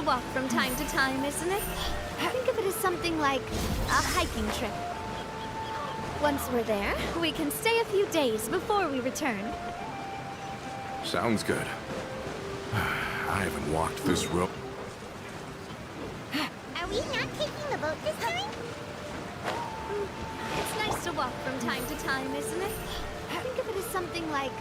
to walk from time to time, isn't it? Think of it as something like a hiking trip. Once we're there, we can stay a few days before we return. Sounds good. I haven't walked this road. Are we not taking the boat this time? It's nice to walk from time to time, isn't it? Think of it as something like...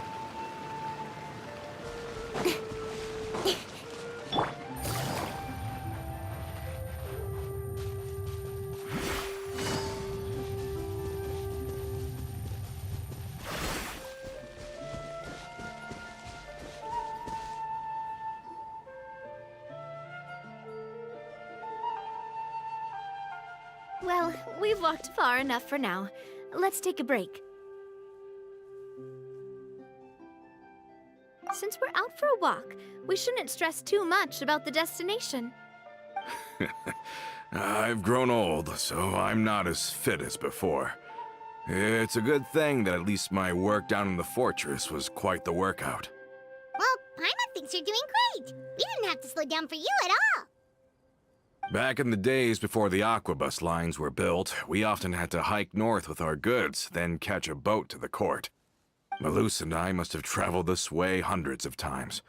Well, we've walked far enough for now. Let's take a break. Since we're out for a walk, we shouldn't stress too much about the destination. I've grown old, so I'm not as fit as before. It's a good thing that at least my work down in the fortress was quite the workout. Well, Paimon thinks you're doing great. We didn't have to slow down for you at all. Back in the days before the aquabus lines were built, we often had to hike north with our goods, then catch a boat to the court. Malus and I must have traveled this way hundreds of times.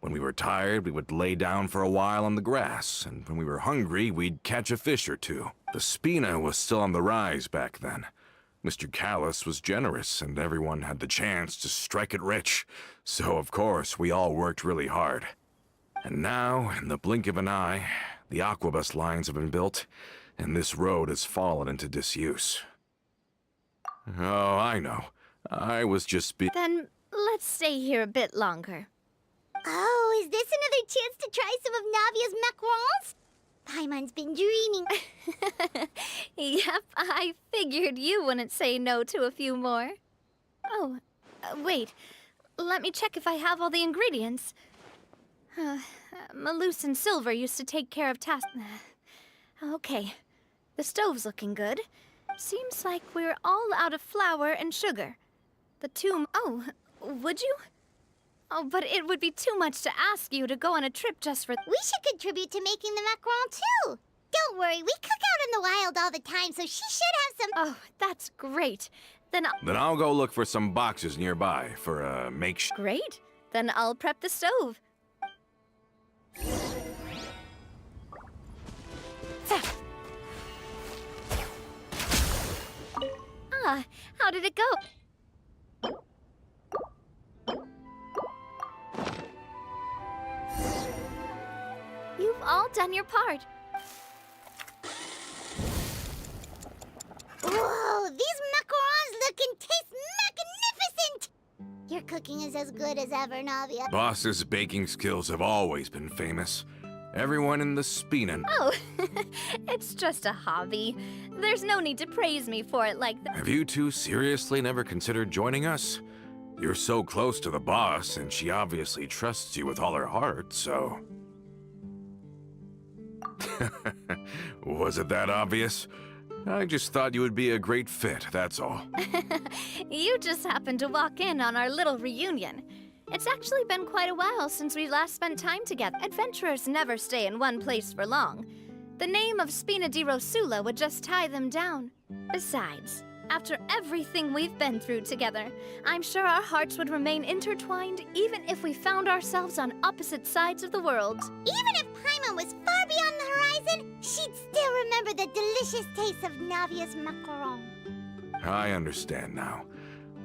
When we were tired, we would lay down for a while on the grass, and when we were hungry, we'd catch a fish or two. The Spina was still on the rise back then. Mr. Callus was generous, and everyone had the chance to strike it rich. So, of course, we all worked really hard. And now, in the blink of an eye, the aquabus lines have been built, and this road has fallen into disuse. Oh, I know. I was just Then let's stay here a bit longer. Oh, is this another chance to try some of Navia's macarons? Paimon's been dreaming. Yep, I figured you wouldn't say no to a few more. Oh, wait. Let me check if I have all the ingredients. Malus and Silver used to take care of tasks. Okay, the stove's looking good. Seems like we're all out of flour and sugar. The tomb... Oh, would you? Oh, but it would be too much to ask you to go on a trip just for... We should contribute to making the macaron too. Don't worry, we cook out in the wild all the time, so she should have some... Oh, that's great. Then I'll go look for some boxes nearby for a makeshift... Great. Then I'll prep the stove. How did it go? You've all done your part. Whoa, these macarons look and taste magnificent! Your cooking is as good as ever, Navia. Boss's baking skills have always been famous. Everyone in the Spina... Oh, it's just a hobby. There's no need to praise me for it like that. Have you two seriously never considered joining us? You're so close to the boss, and she obviously trusts you with all her heart, so... Was it that obvious? I just thought you would be a great fit, that's all. You just happened to walk in on our little reunion. It's actually been quite a while since we last spent time together. Adventurers never stay in one place for long. The name of Spina di Rosula would just tie them down. Besides, after everything we've been through together, I'm sure our hearts would remain intertwined even if we found ourselves on opposite sides of the world. Even if Paimon was far beyond the horizon, she'd still remember the delicious taste of Navia's macaron. I understand now.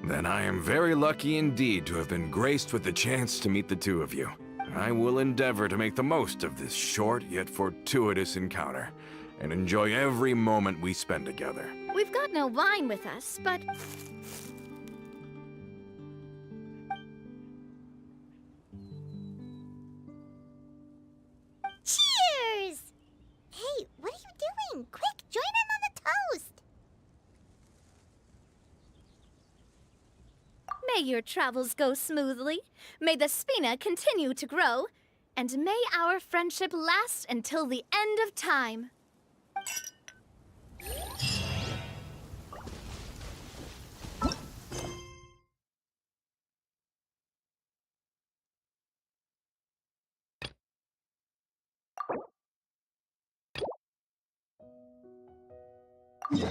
Then I am very lucky indeed to have been graced with the chance to meet the two of you. I will endeavor to make the most of this short yet fortuitous encounter, and enjoy every moment we spend together. We've got no wine with us, but... Cheers! Hey, what are you doing? Quick, join in on the toast! May your travels go smoothly, may the Spina continue to grow, and may our friendship last until the end of time. This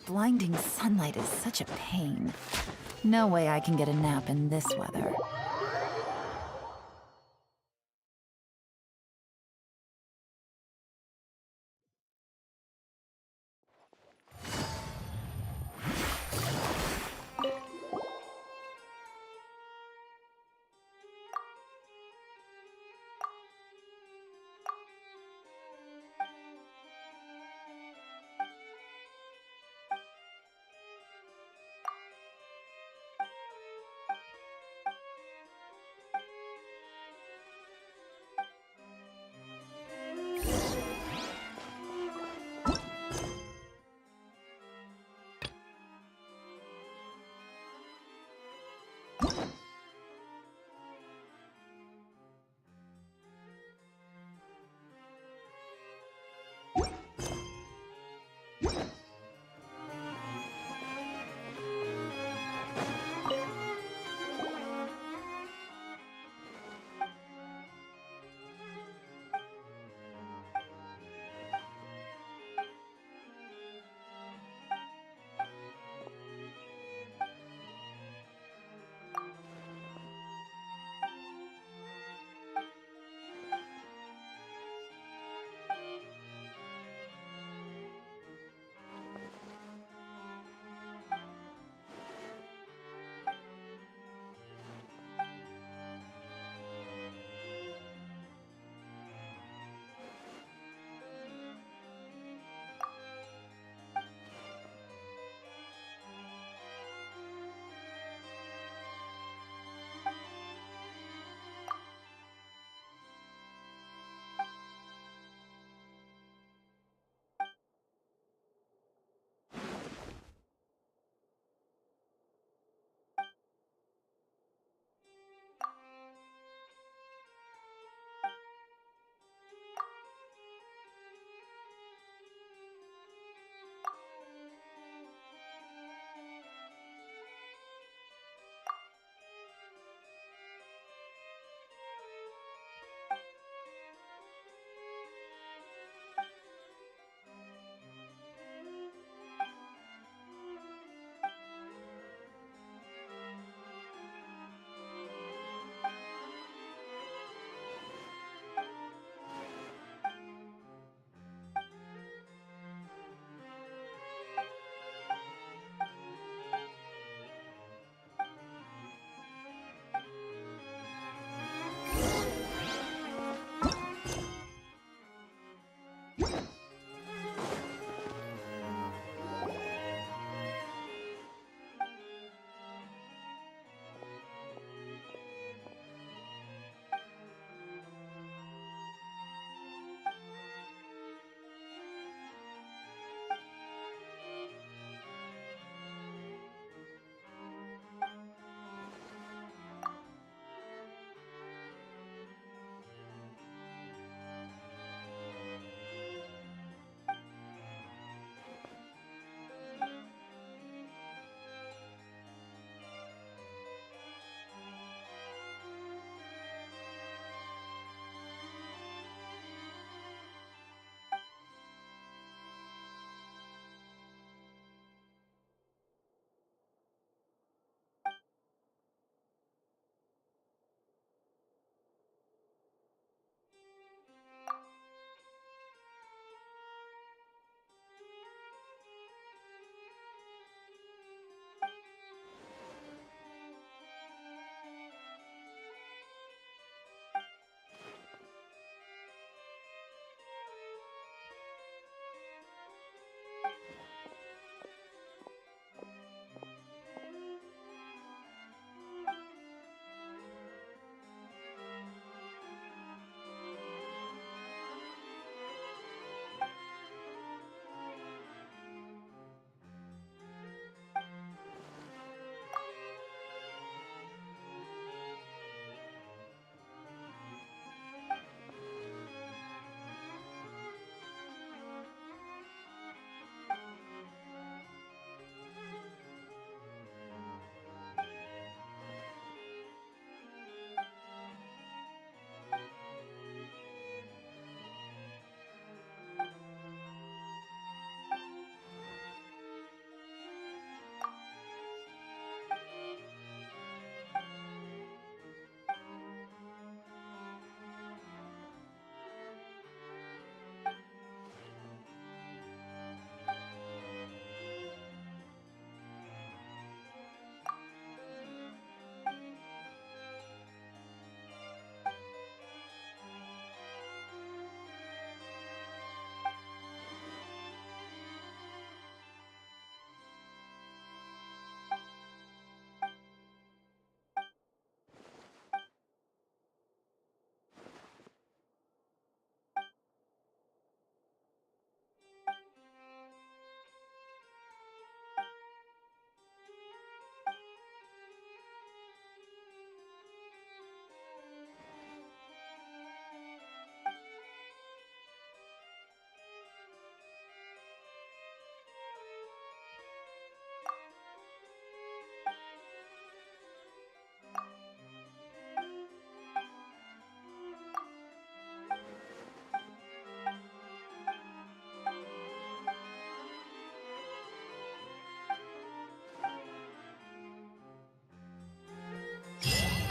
blinding sunlight is such a pain. No way I can get a nap in this weather.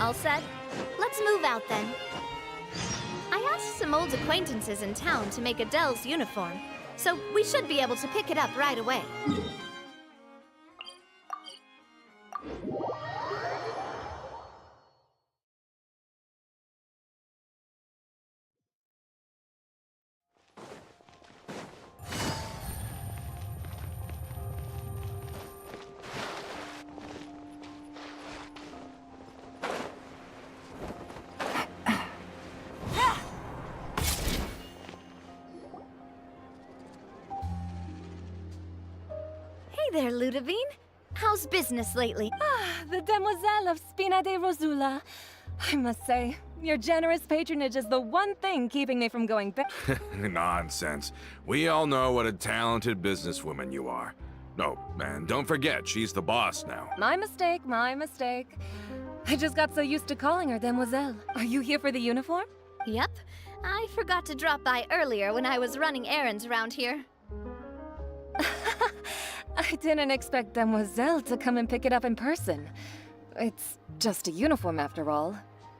All set? Let's move out then. I asked some old acquaintances in town to make Adele's uniform, so we should be able to pick it up right away. Hey there, Ludovine. How's business lately? The Demoiselle of Spina de Rosula. I must say, your generous patronage is the one thing keeping me from going back. Nonsense. We all know what a talented businesswoman you are. No, and don't forget, she's the boss now. My mistake, my mistake. I just got so used to calling her Demoiselle. Are you here for the uniform? Yep. I forgot to drop by earlier when I was running errands around here. I didn't expect Demoiselle to come and pick it up in person. It's just a uniform after all.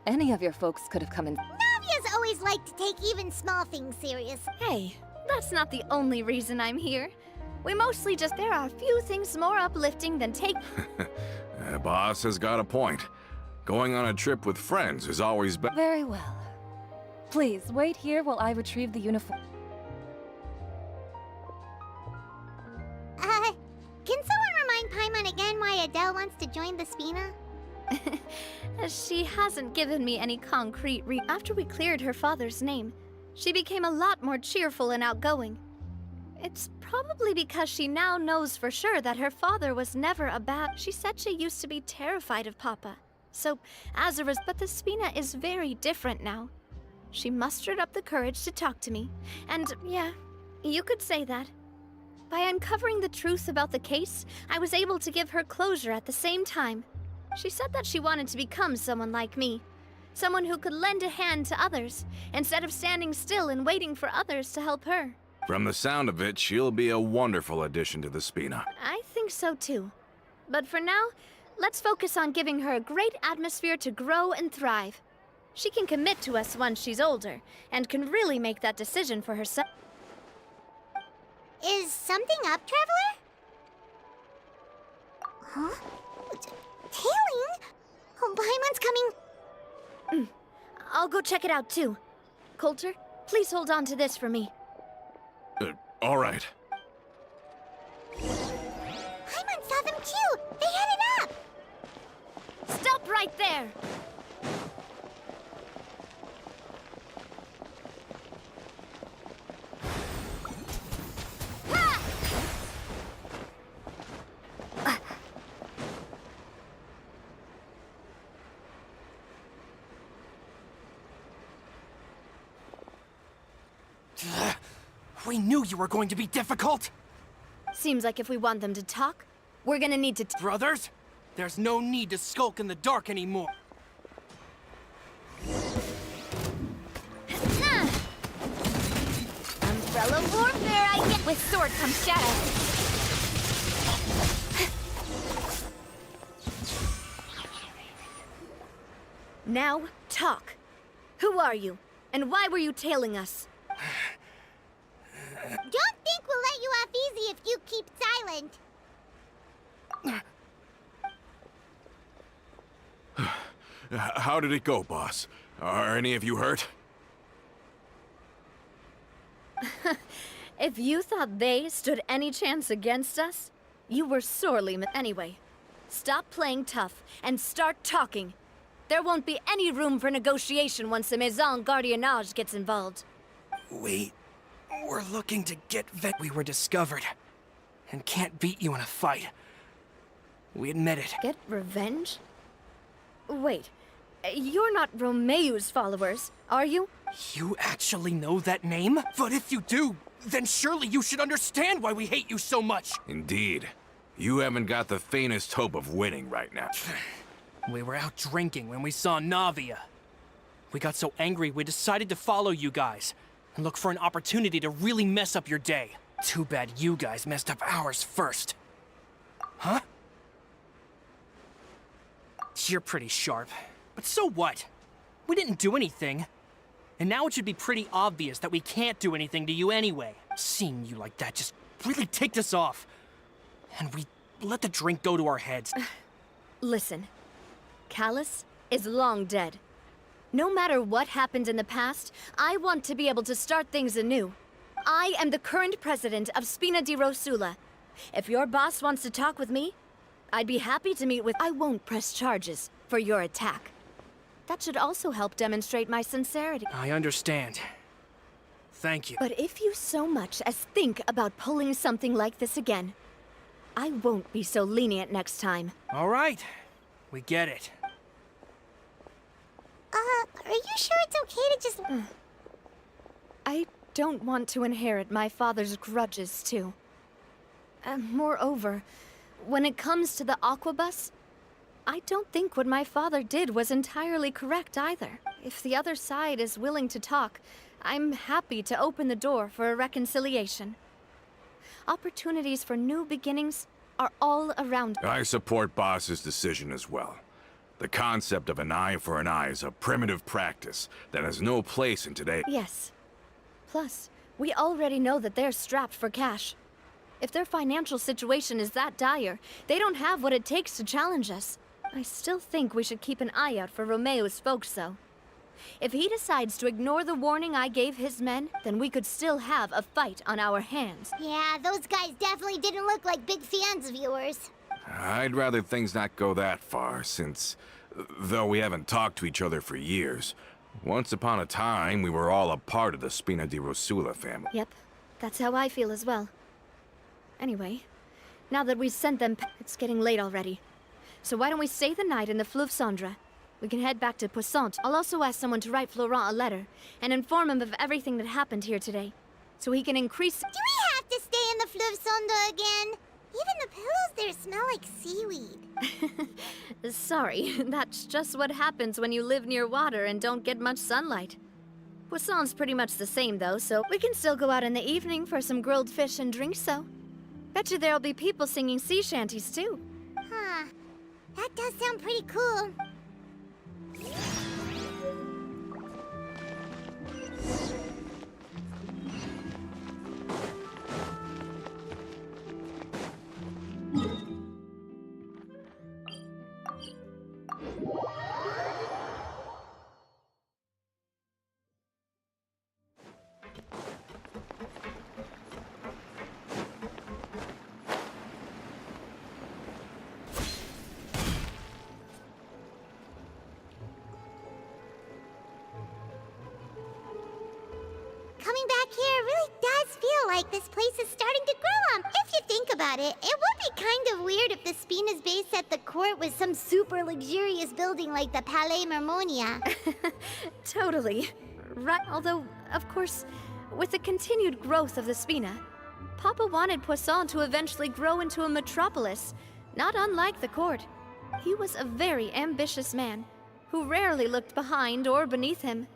Any of your folks could have come in. Navia's always liked to take even small things serious. Hey, that's not the only reason I'm here. We mostly just... There are few things more uplifting than take... Boss has got a point. Going on a trip with friends is always better. Very well. Please, wait here while I retrieve the uniform. Can someone remind Paimon again why Adele wants to join the Spina? She hasn't given me any concrete After we cleared her father's name, she became a lot more cheerful and outgoing. It's probably because she now knows for sure that her father was never a bad... She said she used to be terrified of Papa. So, as a result... But the Spina is very different now. She mustered up the courage to talk to me. And, yeah, you could say that. By uncovering the truth about the case, I was able to give her closure at the same time. She said that she wanted to become someone like me. Someone who could lend a hand to others, instead of standing still and waiting for others to help her. From the sound of it, she'll be a wonderful addition to the Spina. I think so too. But for now, let's focus on giving her a great atmosphere to grow and thrive. She can commit to us once she's older, and can really make that decision for herself. Is something up, Traveler? Huh? Tailing? Oh, Paimon's coming. I'll go check it out too. Coulter, please hold on to this for me. All right. Paimon saw them too! They headed up! Stop right there! We knew you were going to be difficult! Seems like if we want them to talk, we're gonna need to... Brothers, there's no need to skulk in the dark anymore. Umbrella warfare, I get... With sword comes shadow. Now, talk. Who are you? And why were you tailing us? Don't think we'll let you off easy if you keep silent. How did it go, boss? Are any of you hurt? If you thought they stood any chance against us, you were sorely Anyway, stop playing tough and start talking. There won't be any room for negotiation once the Maison Gardiennage gets involved. We were looking to get We were discovered, and can't beat you in a fight. We admit it. Get revenge? Wait, you're not Romeu's followers, are you? You actually know that name? But if you do, then surely you should understand why we hate you so much! Indeed. You haven't got the faintest hope of winning right now. We were out drinking when we saw Navia. We got so angry we decided to follow you guys, and look for an opportunity to really mess up your day. Too bad you guys messed up ours first. Huh? You're pretty sharp, But so what? We didn't do anything. And now it should be pretty obvious that we can't do anything to you anyway. Seeing you like that just really ticked us off. And we let the drink go to our heads. Listen, Callus is long dead. No matter what happened in the past, I want to be able to start things anew. I am the current president of Spina di Rosula. If your boss wants to talk with me, I'd be happy to meet with... I won't press charges for your attack. That should also help demonstrate my sincerity. I understand. Thank you. But if you so much as think about pulling something like this again, I won't be so lenient next time. All right. We get it. Are you sure it's okay to just... I don't want to inherit my father's grudges, too. Moreover, when it comes to the Aquabus, I don't think what my father did was entirely correct either. If the other side is willing to talk, I'm happy to open the door for a reconciliation. Opportunities for new beginnings are all around. I support Boss's decision as well. The concept of an eye for an eye is a primitive practice that has no place in today. Yes. Plus, we already know that they're strapped for cash. If their financial situation is that dire, they don't have what it takes to challenge us. I still think we should keep an eye out for Romeo's folks, though. If he decides to ignore the warning I gave his men, then we could still have a fight on our hands. Yeah, those guys definitely didn't look like big fans of yours. I'd rather things not go that far, since, though we haven't talked to each other for years, once upon a time we were all a part of the Spina di Rosula family. Yep, that's how I feel as well. Anyway, now that we've sent them, it's getting late already. So why don't we stay the night in the Fleuve Cendre? We can head back to Poissant. I'll also ask someone to write Florent a letter and inform him of everything that happened here today, so he can increase... Do we have to stay in the Fleuve Cendre again? Even the pillows there smell like seaweed. Sorry, that's just what happens when you live near water and don't get much sunlight. Poissant's pretty much the same though, so we can still go out in the evening for some grilled fish and drinks, so. Bet you there'll be people singing sea shanties too. Huh. That does sound pretty cool. Coming back here really does feel like this place is starting to grow on. If you think about it, it would be kind of weird if the Spina's base at the court was some super luxurious building like the Palais Marmonia. Totally. Right, although, of course, with the continued growth of the Spina, Papa wanted Poisson to eventually grow into a metropolis, not unlike the court. He was a very ambitious man, who rarely looked behind or beneath him.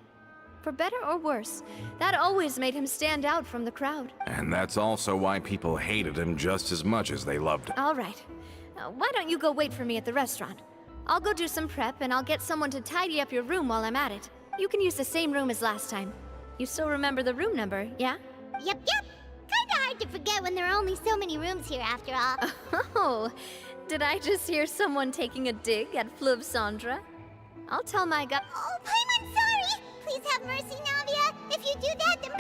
For better or worse, that always made him stand out from the crowd. And that's also why people hated him just as much as they loved him. All right. Why don't you go wait for me at the restaurant? I'll go do some prep, and I'll get someone to tidy up your room while I'm at it. You can use the same room as last time. You still remember the room number, yeah? Yep. Kinda hard to forget when there are only so many rooms here after all. Oh, did I just hear someone taking a dig at Fleuve Cendre? I'll tell my guy. Oh, Paimon, sorry! Please have mercy, Navia. If you do that, then...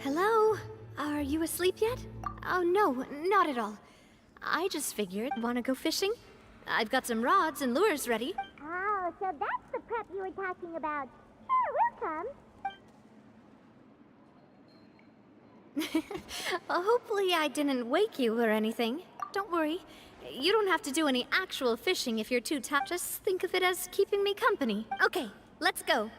Hello? Are you asleep yet? Oh, no, not at all. I just figured, wanna go fishing? I've got some rods and lures ready. Oh, so that's the prep you were talking about. Sure, we'll come. Hopefully I didn't wake you or anything. Don't worry. You don't have to do any actual fishing if you're too tired. Just think of it as keeping me company. Okay, let's go.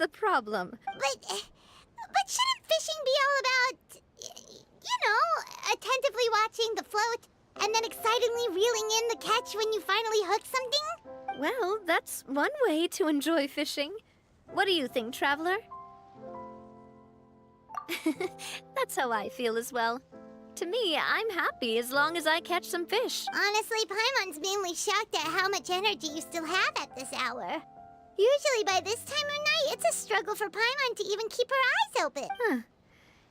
the problem? But shouldn't fishing be all about, attentively watching the float and then excitedly reeling in the catch when you finally hook something? Well, that's one way to enjoy fishing. What do you think, Traveler? That's how I feel as well. To me, I'm happy as long as I catch some fish. Honestly, Paimon's mainly shocked at how much energy you still have at this hour. Usually by this time of night, it's a struggle for Paimon to even keep her eyes open. Huh.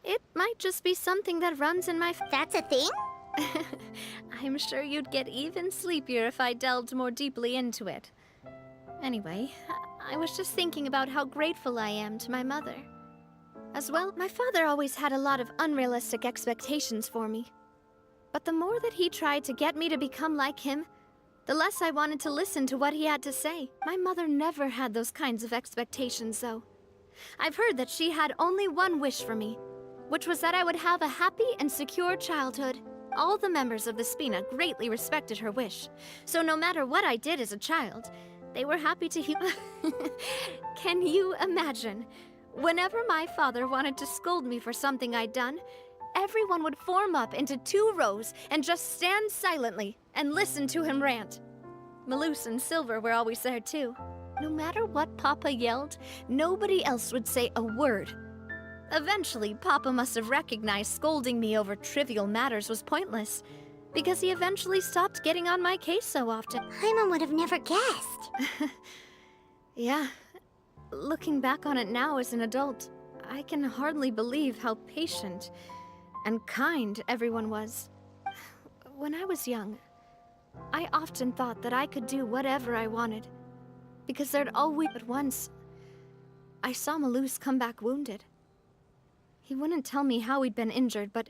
It might just be something that runs in my... That's a thing? I'm sure you'd get even sleepier if I delved more deeply into it. Anyway, I was just thinking about how grateful I am to my mother. As well, my father always had a lot of unrealistic expectations for me. But the more that he tried to get me to become like him, the less I wanted to listen to what he had to say. My mother never had those kinds of expectations, though. I've heard that she had only one wish for me, which was that I would have a happy and secure childhood. All the members of the Spina greatly respected her wish, so no matter what I did as a child, they were happy to hear. Can you imagine? Whenever my father wanted to scold me for something I'd done, everyone would form up into 2 rows and just stand silently and listen to him rant. Maloose and Silver were always there too. No matter what Papa yelled, nobody else would say a word. Eventually, Papa must have recognized scolding me over trivial matters was pointless, because he eventually stopped getting on my case so often. Paimon would have never guessed. Yeah. Looking back on it now as an adult, I can hardly believe how patient and kind everyone was. When I was young, I often thought that I could do whatever I wanted, because there'd always... But once, I saw Maloose come back wounded. He wouldn't tell me how he'd been injured, but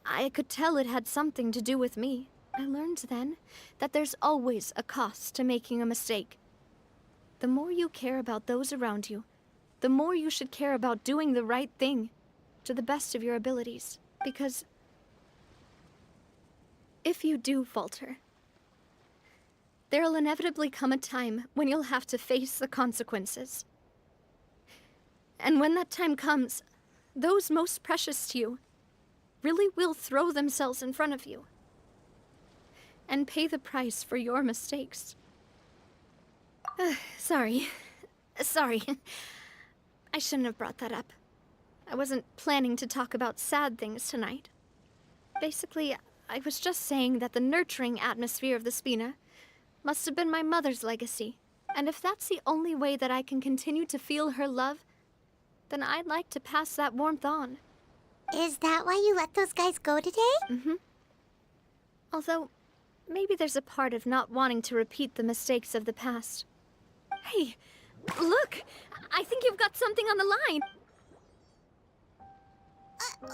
I could tell it had something to do with me. I learned then that there's always a cost to making a mistake. The more you care about those around you, the more you should care about doing the right thing to the best of your abilities. Because if you do falter, there'll inevitably come a time when you'll have to face the consequences. And when that time comes, those most precious to you really will throw themselves in front of you and pay the price for your mistakes. Sorry. I shouldn't have brought that up. I wasn't planning to talk about sad things tonight. Basically, I was just saying that the nurturing atmosphere of the Spina must have been my mother's legacy. And if that's the only way that I can continue to feel her love, then I'd like to pass that warmth on. Is that why you let those guys go today? Mm-hmm. Although, maybe there's a part of not wanting to repeat the mistakes of the past. Hey, look! I think you've got something on the line! But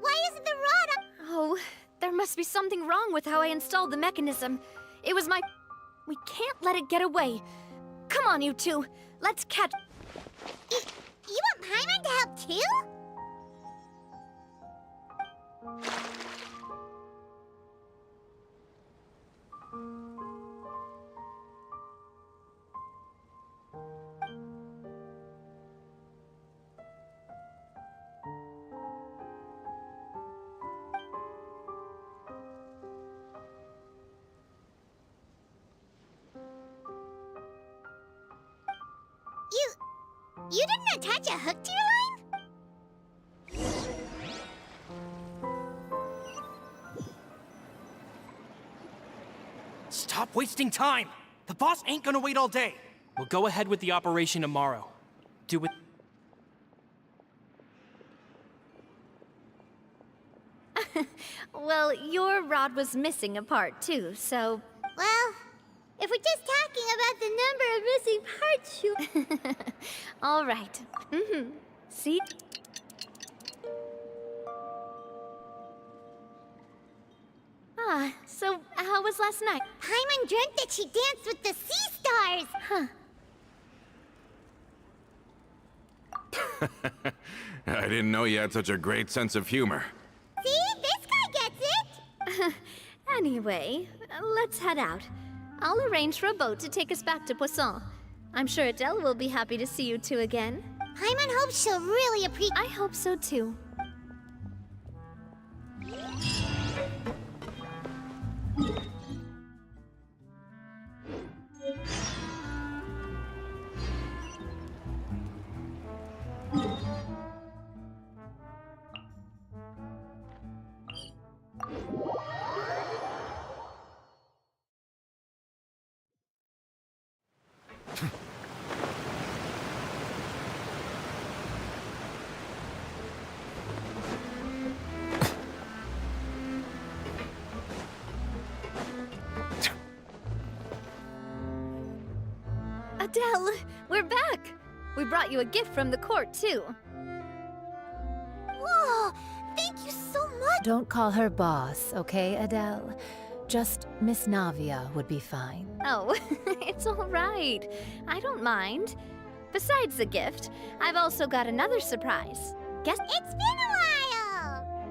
why isn't the rod up? Oh, there must be something wrong with how I installed the mechanism. It was my... We can't let it get away. Come on, you two. Let's catch... You want Paimon to help too? You didn't attach a hook to your line? Stop wasting time! The boss ain't gonna wait all day. We'll go ahead with the operation tomorrow. Do it... Well, your rod was missing a part too, so... Well, if we're just talking about the number of missing parts, you... All right. Mm-hmm. See? Ah, so how was last night? Paimon dreamt that she danced with the sea stars! Huh. I didn't know you had such a great sense of humor. See? This guy gets it! Anyway, let's head out. I'll arrange for a boat to take us back to Poisson. I'm sure Adele will be happy to see you two again. Paimon hopes she'll really appreciate. I hope so too. Adele, we're back! We brought you a gift from the court, too. Whoa! Thank you so much! Don't call her boss, okay, Adele? Just Miss Navia would be fine. Oh, it's all right. I don't mind. Besides the gift, I've also got another surprise. Guess It's been a while!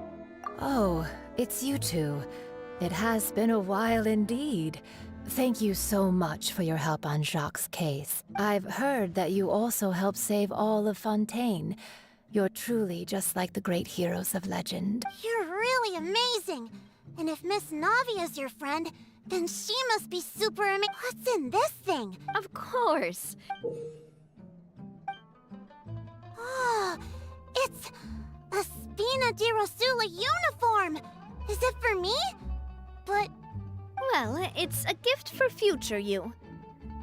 Oh, it's you two. It has been a while indeed. Thank you so much for your help on Jacques' case. I've heard that you also helped save all of Fontaine. You're truly just like the great heroes of legend. You're really amazing! And if Miss Navia's your friend, then she must be super What's in this thing? Of course. Oh, it's a Spina di Rosula uniform! Is it for me? But Well, it's a gift for future you.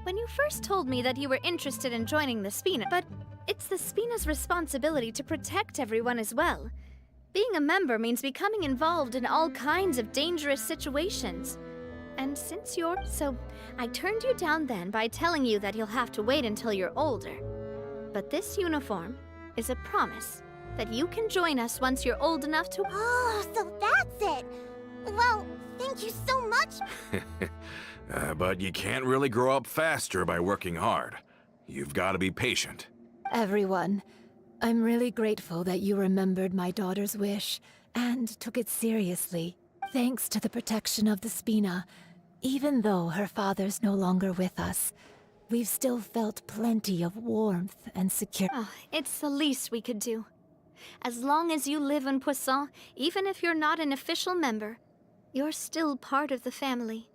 When you first told me that you were interested in joining the Spina, but it's the Spina's responsibility to protect everyone as well. Being a member means becoming involved in all kinds of dangerous situations. And since you're... So, I turned you down then by telling you that you'll have to wait until you're older. But this uniform is a promise that you can join us once you're old enough to... oh, so that's it! Well, thank you so much! But you can't really grow up faster by working hard. You've got to be patient. Everyone, I'm really grateful that you remembered my daughter's wish and took it seriously. Thanks to the protection of the Spina, even though her father's no longer with us, we've still felt plenty of warmth and security. Oh, it's the least we could do. As long as you live in Poisson, even if you're not an official member, you're still part of the family.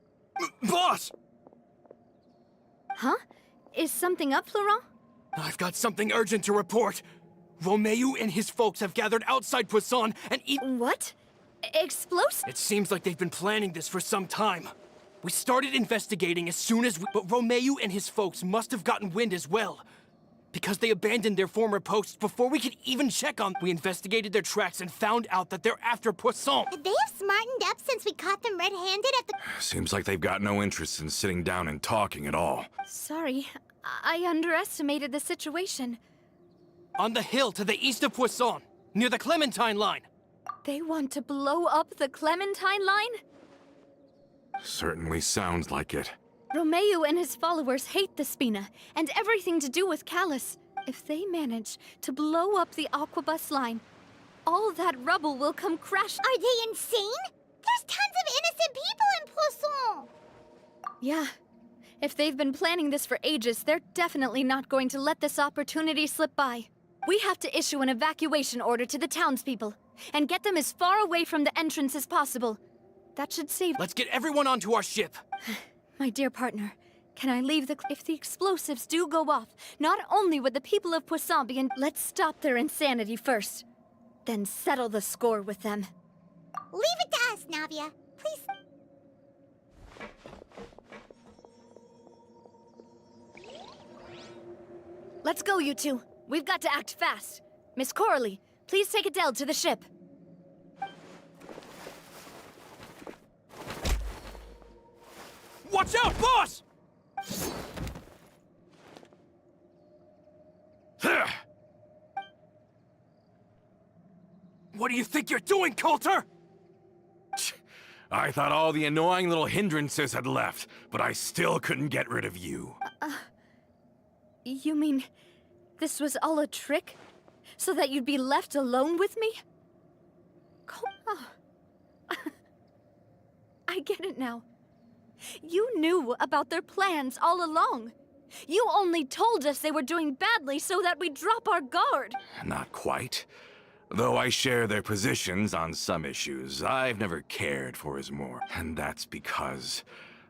Boss! Huh? Is something up, Florent? I've got something urgent to report. Romeu and his folks have gathered outside Poisson and What? Explosive? It seems like they've been planning this for some time. We started investigating as soon as but Romeu and his folks must have gotten wind as well. Because they abandoned their former posts before we could even check on. We investigated their tracks and found out that they're after Poisson. They have smartened up since we caught them red-handed at the... Seems like they've got no interest in sitting down and talking at all. Sorry, I underestimated the situation. On the hill to the east of Poisson, near the Clementine line. They want to blow up the Clementine line? Certainly sounds like it. Romeu and his followers hate the Spina and everything to do with Callus. If they manage to blow up the Aquabus line, all that rubble will come crash. Are they insane? There's tons of innocent people in Poisson! Yeah. If they've been planning this for ages, they're definitely not going to let this opportunity slip by. We have to issue an evacuation order to the townspeople and get them as far away from the entrance as possible. That should save... Let's get everyone onto our ship. My dear partner, can I leave the... If the explosives do go off, not only would the people of Poisson be in... Let's stop their insanity first, then settle the score with them. Leave it to us, Navia. Please. Let's go, you two. We've got to act fast. Miss Coralie, please take Adele to the ship. Watch out, boss! What do you think you're doing, Coulter? I thought all the annoying little hindrances had left, but I still couldn't get rid of you. You mean this was all a trick? So that you'd be left alone with me? Oh. I get it now. You knew about their plans all along. You only told us they were doing badly so that we'd drop our guard. Not quite. Though I share their positions on some issues, I've never cared for Ismor. And that's because,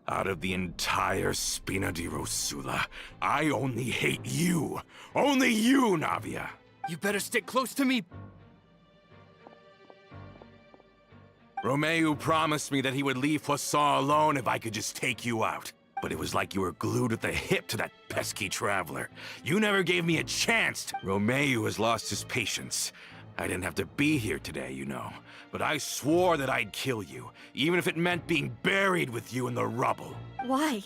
out of the entire Spina di Rosula, I only hate you. Only you, Navia. You better stick close to me. Romeu promised me that he would leave Poisson alone if I could just take you out. But it was like you were glued at the hip to that pesky traveler. You never gave me a chance. Romeu has lost his patience. I didn't have to be here today, you know. But I swore that I'd kill you, even if it meant being buried with you in the rubble. Why?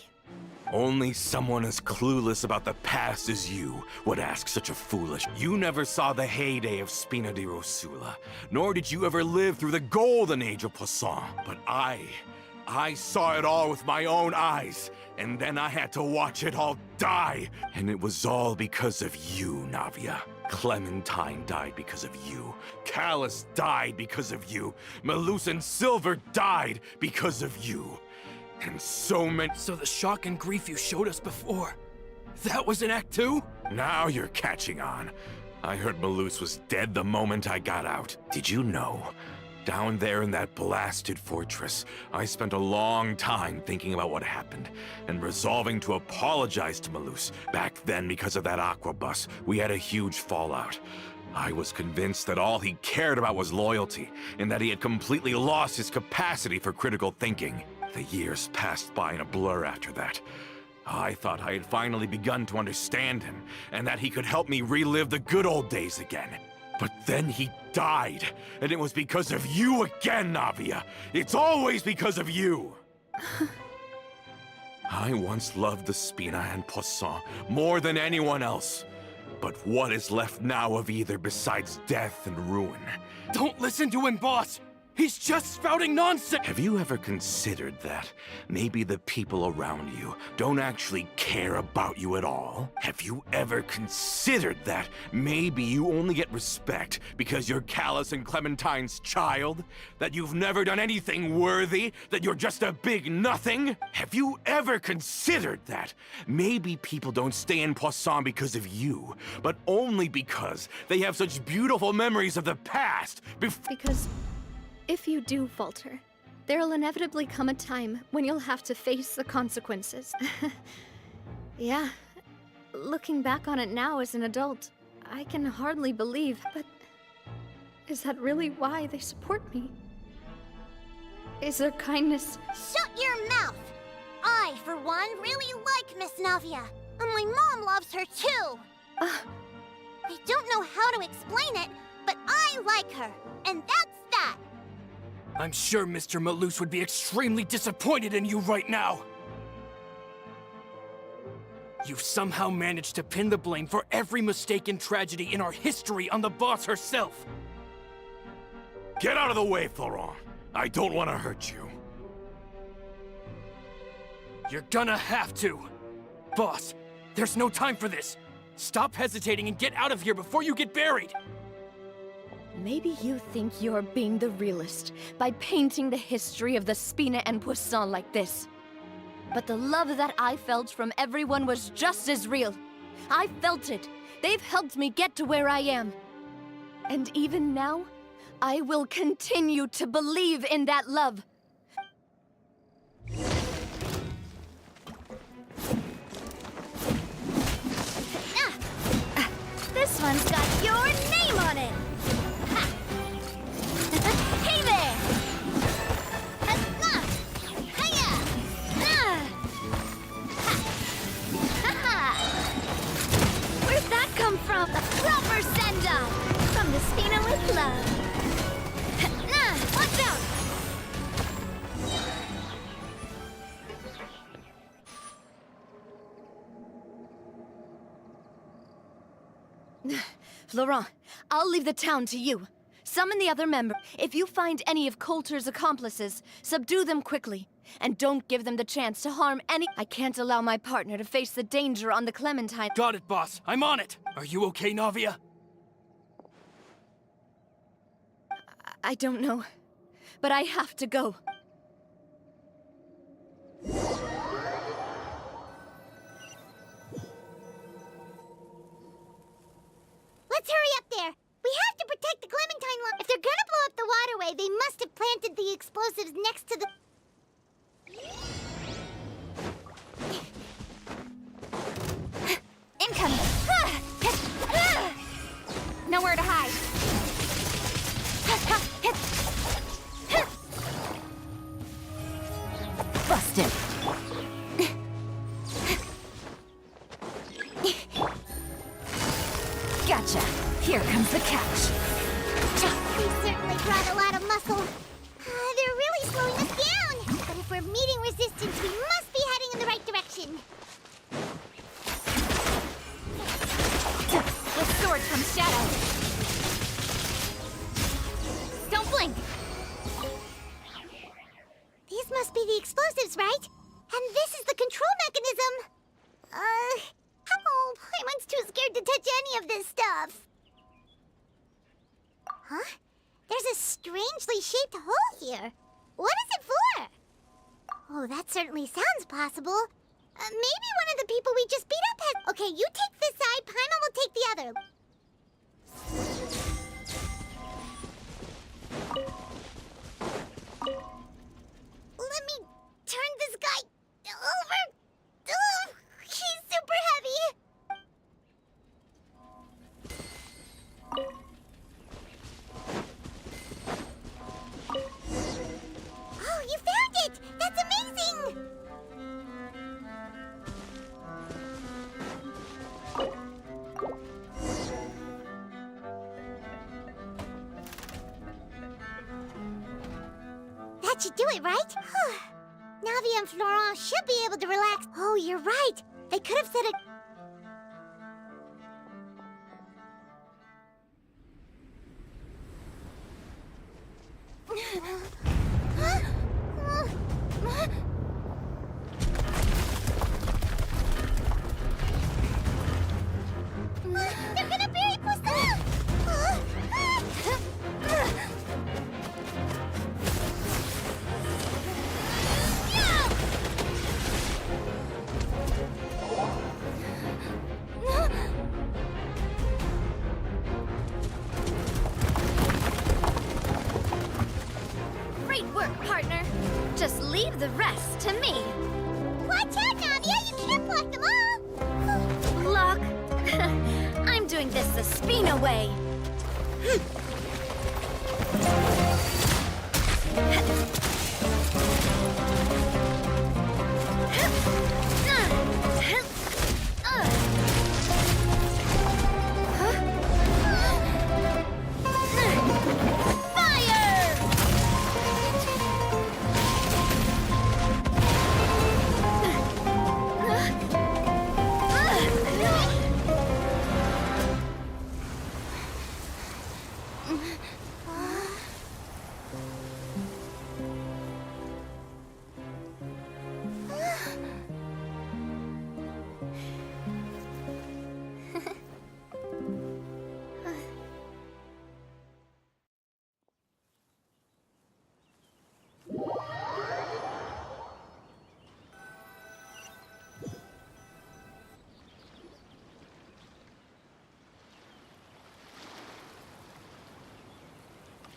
Only someone as clueless about the past as you would ask such a foolish. You never saw the heyday of Spina di Rosula, nor did you ever live through the golden age of Poisson. But I saw it all with my own eyes, and then I had to watch it all die. And it was all because of you, Navia. Clementine died because of you. Callus died because of you. Malus and Silver died because of you. And so many— So the shock and grief you showed us before, that was in Act 2? Now you're catching on. I heard Malus was dead the moment I got out. Did you know? Down there in that blasted fortress, I spent a long time thinking about what happened, and resolving to apologize to Malus. Back then, because of that aqua bus, we had a huge fallout. I was convinced that all he cared about was loyalty, and that he had completely lost his capacity for critical thinking. The years passed by in a blur after that. I thought I had finally begun to understand him, and that he could help me relive the good old days again. But then he died, and it was because of you again, Navia. It's always because of you. I once loved the Spina and Poisson more than anyone else. But what is left now of either besides death and ruin? Don't listen to him, boss! He's just spouting nonsense! Have you ever considered that maybe the people around you don't actually care about you at all? Have you ever considered that maybe you only get respect because you're Callus and Clementine's child? That you've never done anything worthy? That you're just a big nothing? Have you ever considered that maybe people don't stay in Poisson because of you, but only because they have such beautiful memories of the past? Because if you do falter, there'll inevitably come a time when you'll have to face the consequences. Yeah, looking back on it now as an adult, I can hardly believe, but is that really why they support me? Is their kindness— Shut your mouth! I, for one, really like Miss Navia, and my mom loves her too. I don't know how to explain it, but I like her, and that's that. I'm sure Mr. Malus would be extremely disappointed in you right now. You've somehow managed to pin the blame for every mistake and tragedy in our history on the boss herself. Get out of the way, Florent. I don't want to hurt you. You're gonna have to. Boss, there's no time for this. Stop hesitating and get out of here before you get buried. Maybe you think you're being the realist by painting the history of the Spina and Poisson like this. But the love that I felt from everyone was just as real. I felt it. They've helped me get to where I am. And even now, I will continue to believe in that love. This one's got your name on it! Hey there! Where'd that come from? A proper send-off! From the Spina with love. Watch out! Florent, I'll leave the town to you. Summon the other member. If you find any of Coulter's accomplices, subdue them quickly. And don't give them the chance to harm any— I can't allow my partner to face the danger on the Clementine— Got it, boss. I'm on it. Are you okay, Navia? I don't know. But I have to go. explosives next to the... Incoming! Nowhere to hide. Busted. Gotcha. Here comes the catch. We certainly brought a lot of muscle. They're really slowing us down. But if we're meeting resistance, we must be heading in the right direction. With sword from shadow. Don't blink. These must be the explosives, right? And this is the control mechanism. Oh, Paimon's too scared to touch any of this stuff. Huh? There's a strangely shaped hole here. What is it for? Oh, that certainly sounds possible. Maybe one of the people we just beat up has... Okay, you take this side, Paimon will take the other. Let me turn this guy over. Ugh, he's super heavy. Oh, you found it! That's amazing! That should do it, right? Navi and Florent should be able to relax. Oh, you're right. They could have said it. They're gonna bury Pusilla! Great work, partner. Just leave the rest to me. Watch out, Navia! You can't block them all! Block. I'm doing this the Spina way.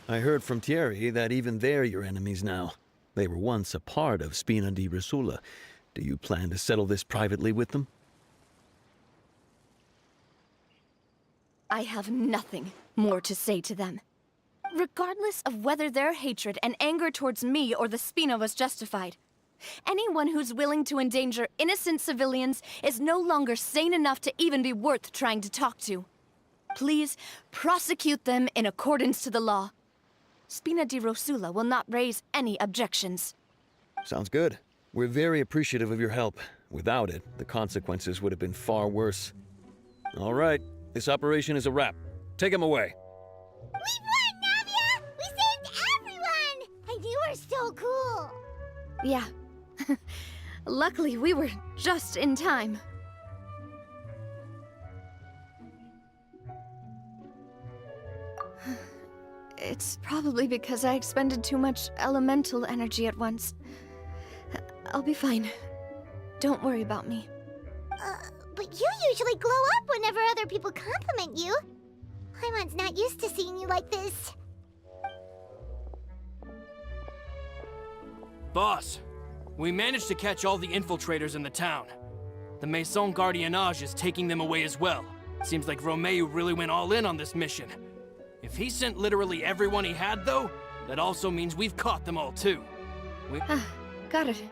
I heard from Thierry that even they're your enemies now. They were once a part of Spina di Risula. Do you plan to settle this privately with them? I have nothing more to say to them. Regardless of whether their hatred and anger towards me or the Spina was justified, anyone who's willing to endanger innocent civilians is no longer sane enough to even be worth trying to talk to. Please prosecute them in accordance to the law. Spina di Rosula will not raise any objections. Sounds good. We're very appreciative of your help. Without it, the consequences would have been far worse. All right, this operation is a wrap. Take him away. We won, Navia! We saved everyone! And you were so cool! Yeah. Luckily, we were just in time. It's probably because I expended too much elemental energy at once. I'll be fine. Don't worry about me. But you usually glow up whenever other people compliment you. Paimon's not used to seeing you like this. Boss, we managed to catch all the infiltrators in the town. The Maison Gardiennage is taking them away as well. Seems like Romeo really went all in on this mission. If he sent literally everyone he had, though, that also means we've caught them all, too. Got it.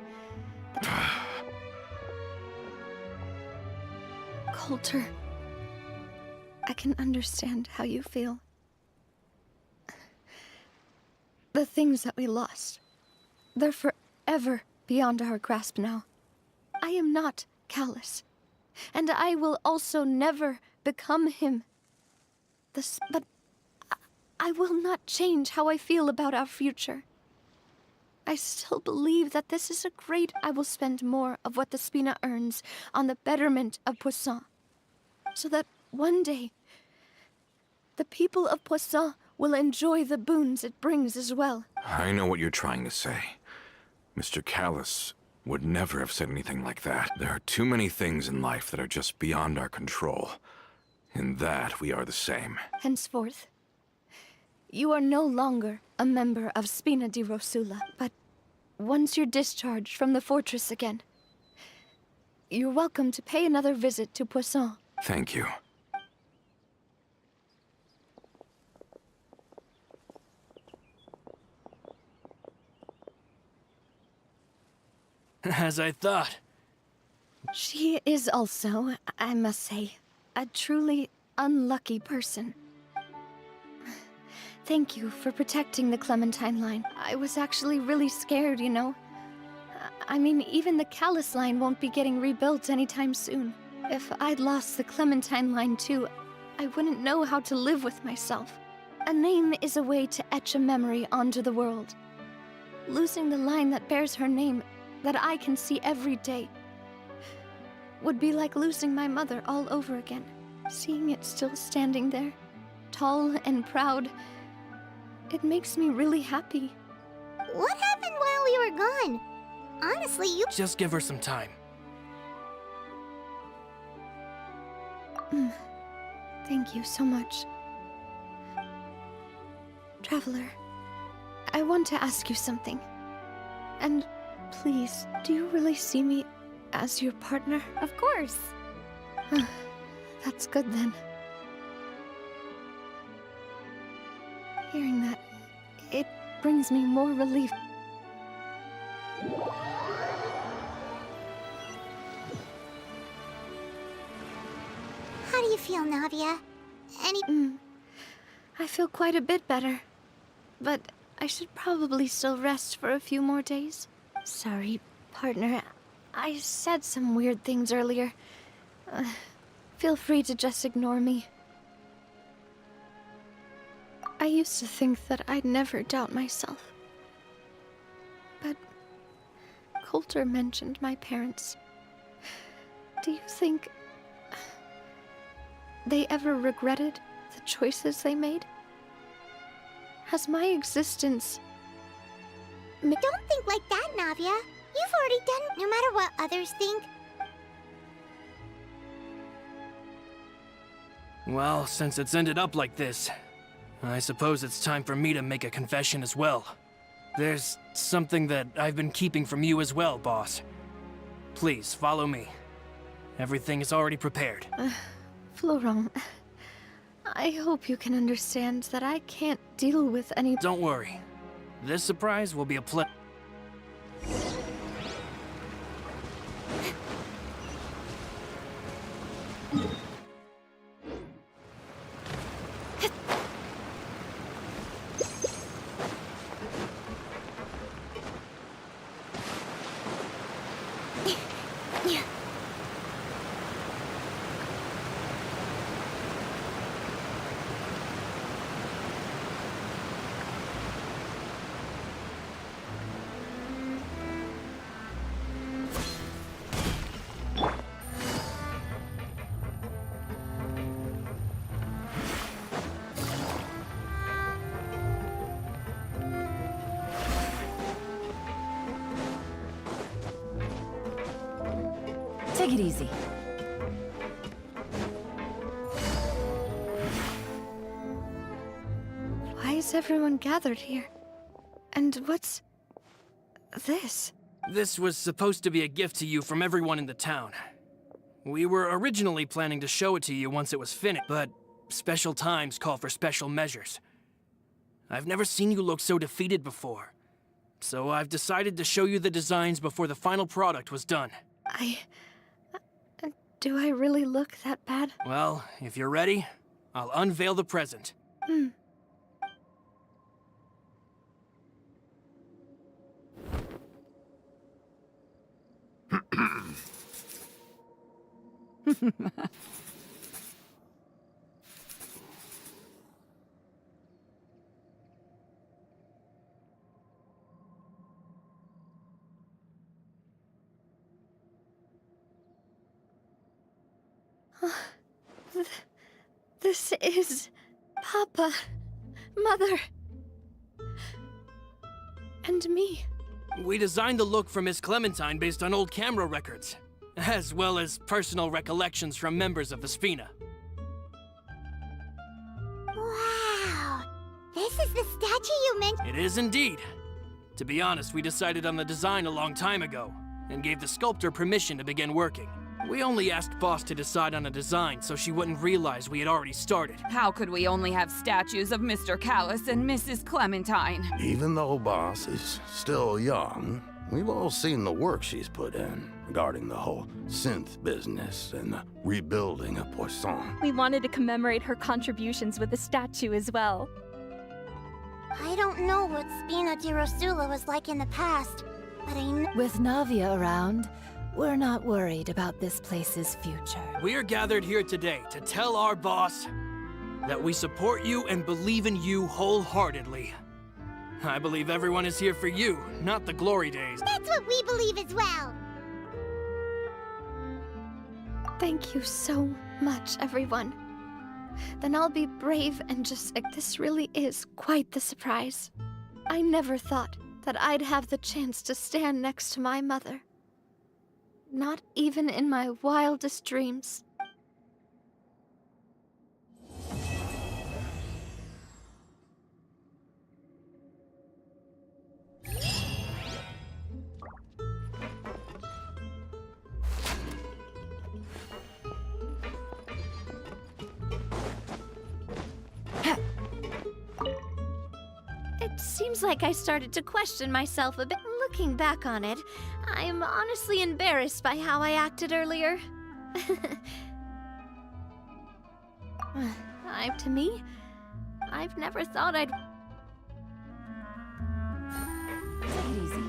Coulter, I can understand how you feel. The things that we lost, they're forever beyond our grasp now. I am not callous, and I will also never become him. But I will not change how I feel about our future. I still believe that this is a great... I will spend more of what the Spina earns on the betterment of Poisson, so that one day, the people of Poisson will enjoy the boons it brings as well. I know what you're trying to say. Mr. Callus would never have said anything like that. There are too many things in life that are just beyond our control. In that, we are the same. Henceforth, you are no longer a member of Spina di Rosula, but once you're discharged from the fortress again, you're welcome to pay another visit to Poisson. Thank you. As I thought. She is also, I must say, a truly unlucky person. Thank you for protecting the Clementine line. I was actually really scared, you know. I mean, even the Callus line won't be getting rebuilt anytime soon. If I'd lost the Clementine line too, I wouldn't know how to live with myself. A name is a way to etch a memory onto the world. Losing the line that bears her name, that I can see every day, would be like losing my mother all over again. Seeing it still standing there, tall and proud, it makes me really happy. What happened while we were gone? Honestly, you... Just give her some time. Thank you so much. Traveler, I want to ask you something. And please, do you really see me as your partner? Of course. That's good then. Hearing that, it brings me more relief. How do you feel, Navia? I feel quite a bit better. But I should probably still rest for a few more days. Sorry, partner. I said some weird things earlier. Feel free to just ignore me. I used to think that I'd never doubt myself. But Coulter mentioned my parents. Do you think they ever regretted the choices they made? Has my existence... Don't think like that, Navia. You've already done, no matter what others think. Well, since it's ended up like this, I suppose it's time for me to make a confession as well. There's something that I've been keeping from you as well, boss. Please, follow me. Everything is already prepared. Florent, I hope you can understand that I can't deal with any... Don't worry. This surprise will be a Take it easy. Why is everyone gathered here? And this? This was supposed to be a gift to you from everyone in the town. We were originally planning to show it to you once it was finished, but special times call for special measures. I've never seen you look so defeated before, so I've decided to show you the designs before the final product was done. Do I really look that bad? Well, if you're ready, I'll unveil the present. This is Papa, Mother, and me. We designed the look for Miss Clementine based on old camera records, as well as personal recollections from members of the Spina. Wow. This is the statue you mentioned. It is indeed. To be honest, we decided on the design a long time ago, and gave the sculptor permission to begin working. We only asked Boss to decide on a design so she wouldn't realize we had already started. How could we only have statues of Mr. Callus and Mrs. Clementine? Even though Boss is still young, we've all seen the work she's put in regarding the whole synth business and the rebuilding of Poisson. We wanted to commemorate her contributions with a statue as well. I don't know what Spina di Rosula was like in the past, but I know. With Navia around, we're not worried about this place's future. We are gathered here today to tell our boss that we support you and believe in you wholeheartedly. I believe everyone is here for you, not the glory days. That's what we believe as well. Thank you so much, everyone. Then I'll be brave and just like this really is quite the surprise. I never thought that I'd have the chance to stand next to my mother. Not even in my wildest dreams. It seems like I started to question myself a bit. Looking back on it, I'm honestly embarrassed by how I acted earlier. To me, I've never thought I'd... Take it easy.